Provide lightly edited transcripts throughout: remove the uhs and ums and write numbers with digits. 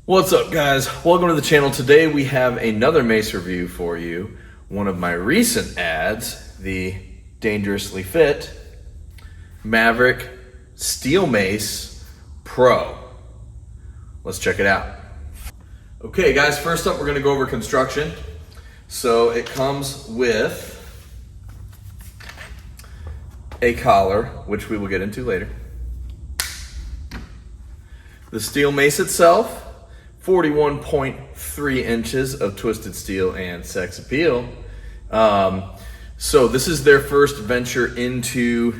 What's up, guys? Welcome to the channel. Today we have another mace review for you. One of my recent ads, the Dangerously Fit Maverick Steel Mace Pro. Let's check it out. Okay guys, first up we're gonna go over construction. So it comes with a collar, which we will get into later. The steel mace itself, 41.3 inches of twisted steel and sex appeal. So this is their first venture into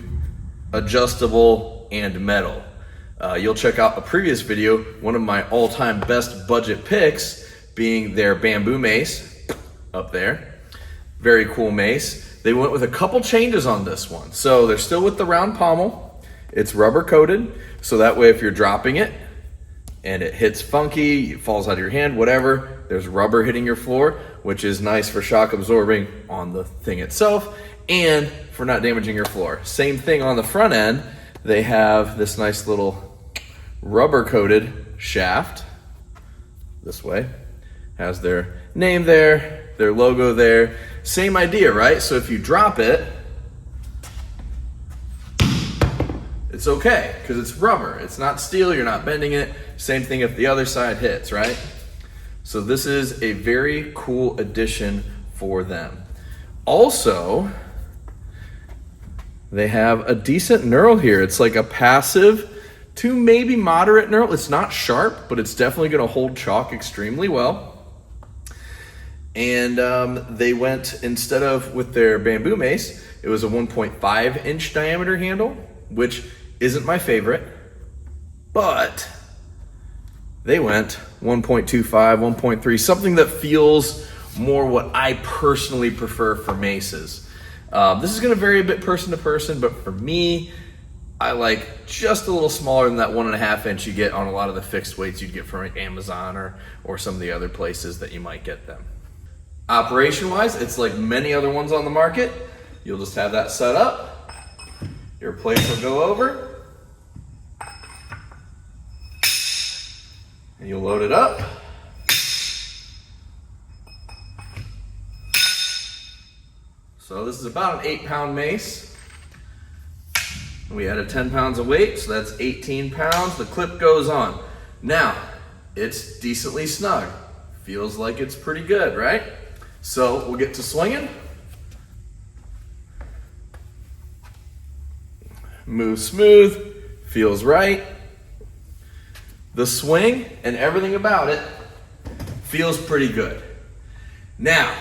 adjustable and metal. You'll check out a previous video, one of my all-time best budget picks being their bamboo mace up there. Very cool mace. They went with a couple changes on this one. So they're still with the round pommel. It's rubber coated, so that way if you're dropping it and it hits funky, it falls out of your hand, whatever, there's rubber hitting your floor, which is nice for shock absorbing on the thing itself and for not damaging your floor. Same thing on the front end. They have this nice little rubber coated shaft this way. Has their name there, their logo there. Same idea, right? So if you drop it, it's okay because it's rubber. It's not steel, you're not bending it. Same thing if the other side hits, right? So this is a very cool addition for them. Also, they have a decent knurl here. It's like a passive to maybe moderate knurl. It's not sharp, but it's definitely gonna hold chalk extremely well. And they went, instead of with their bamboo mace, it was a 1.5 inch diameter handle, which isn't my favorite, but they went 1.25, 1.3, something that feels more what I personally prefer for maces. This is gonna vary a bit person to person, but for me, I like just a little smaller than that 1.5 inch you get on a lot of the fixed weights you'd get from like Amazon or some of the other places that you might get them. Operation-wise, it's like many other ones on the market. You'll just have that set up. Your plates will go over. And you'll load it up. So this is about an 8-pound mace. We added 10 pounds of weight, so that's 18 pounds. The clip goes on. Now, it's decently snug. Feels like it's pretty good, right? So we'll get to swinging. Moves smooth, feels right. The swing and everything about it feels pretty good. Now,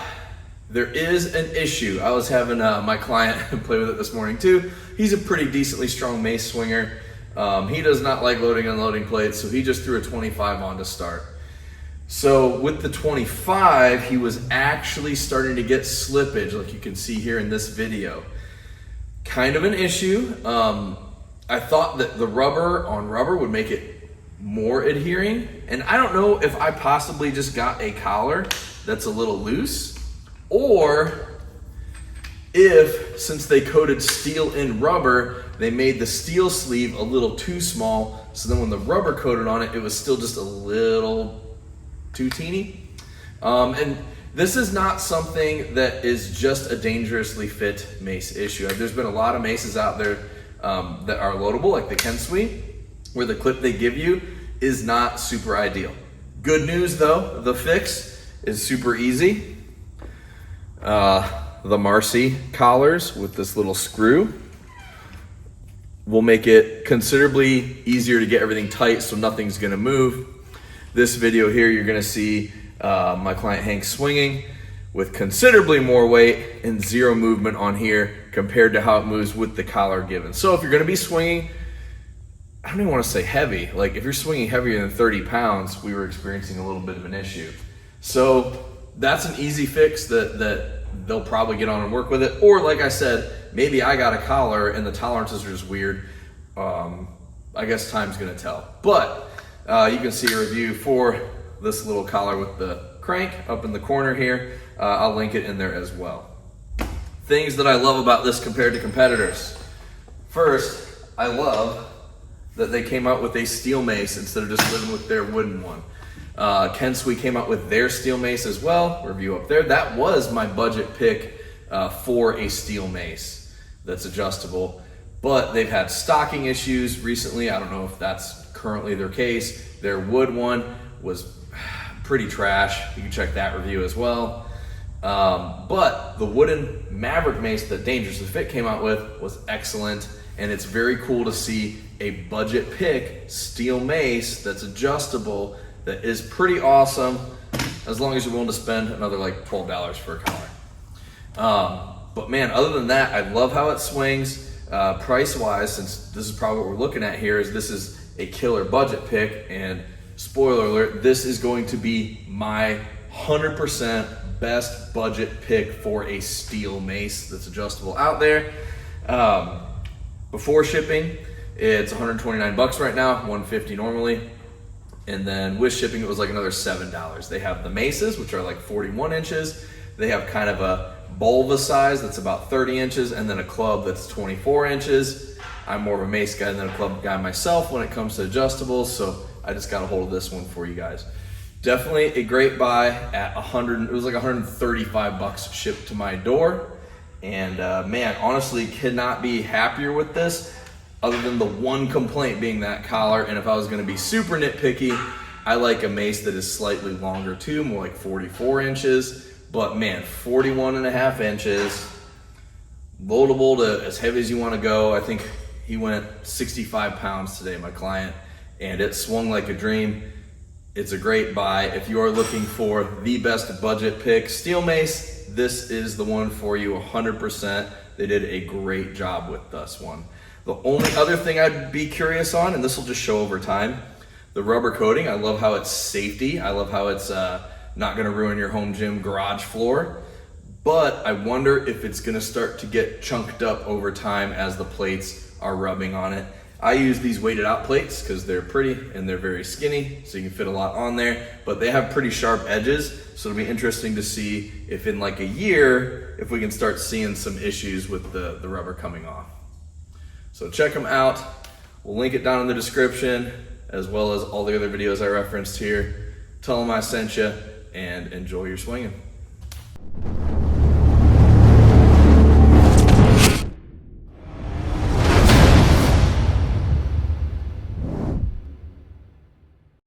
there is an issue. I was having my client play with it this morning too. He's a pretty decently strong mace swinger. He does not like loading and unloading plates, so he just threw a 25 on to start. So with the 25, he was actually starting to get slippage, like you can see here in this video. Kind of an issue. I thought that the rubber on rubber would make it more adhering, and I don't know if I possibly just got a collar that's a little loose, or if, since they coated steel in rubber, they made the steel sleeve a little too small, so then when the rubber coated on it, it was still just a little too teeny. And this is not something that is just a Dangerously Fit mace issue. There's been a lot of maces out there that are loadable, like the Ken Sweet, where the clip they give you is not super ideal. Good news though, the fix is super easy. The Marcy Collars with this little screw will make it considerably easier to get everything tight so nothing's gonna move. This video here, you're gonna see my client Hank swinging with considerably more weight and zero movement on here compared to how it moves with the collar given. So if you're gonna be swinging, I don't even wanna say heavy, like if you're swinging heavier than 30 pounds, we were experiencing a little bit of an issue. So that's an easy fix that they'll probably get on and work with it. Or like I said, maybe I got a collar and the tolerances are just weird. I guess time's gonna tell. But you can see a review for this little collar with the crank up in the corner here. I'll link it in there as well. Things that I love about this compared to competitors. First, I love that they came out with a steel mace instead of just living with their wooden one. Kensui came out with their steel mace as well. Review up there. That was my budget pick for a steel mace that's adjustable. But they've had stocking issues recently. I don't know if that's currently their case. Their wood one was pretty trash. You can check that review as well. But the wooden Maverick mace that Dangerous to Fit came out with was excellent. And it's very cool to see a budget pick steel mace that's adjustable that is pretty awesome, as long as you're willing to spend another like $12 for a collar. But man, other than that, I love how it swings. Price-wise, since this is probably what we're looking at here, is this is a killer budget pick, and spoiler alert, this is going to be my 100% best budget pick for a steel mace that's adjustable out there. Before shipping, it's 129 bucks right now, 150 normally. And then with shipping, it was like another $7. They have the maces, which are like 41 inches. They have kind of a Bulva size that's about 30 inches, and then a club that's 24 inches. I'm more of a mace guy than a club guy myself when it comes to adjustables, so I just got a hold of this one for you guys. Definitely a great buy at it was like 135 bucks shipped to my door. And man, honestly, could not be happier with this, other than the one complaint being that collar. And if I was gonna be super nitpicky, I like a mace that is slightly longer too, more like 44 inches. But man, 41.5 inches, loadable to as heavy as you wanna go. I think he went 65 pounds today, my client, and it swung like a dream. It's a great buy. If you are looking for the best budget pick steel mace, this is the one for you 100%. They did a great job with this one. The only other thing I'd be curious on, and this will just show over time, the rubber coating. I love how it's safety. I love how it's not gonna ruin your home gym garage floor. But I wonder if it's gonna start to get chunked up over time as the plates are rubbing on it. I use these weighted out plates because they're pretty and they're very skinny, so you can fit a lot on there, but they have pretty sharp edges, so it'll be interesting to see if in like a year, if we can start seeing some issues with the rubber coming off. So check them out. We'll link it down in the description, as well as all the other videos I referenced here. Tell them I sent you, and enjoy your swinging.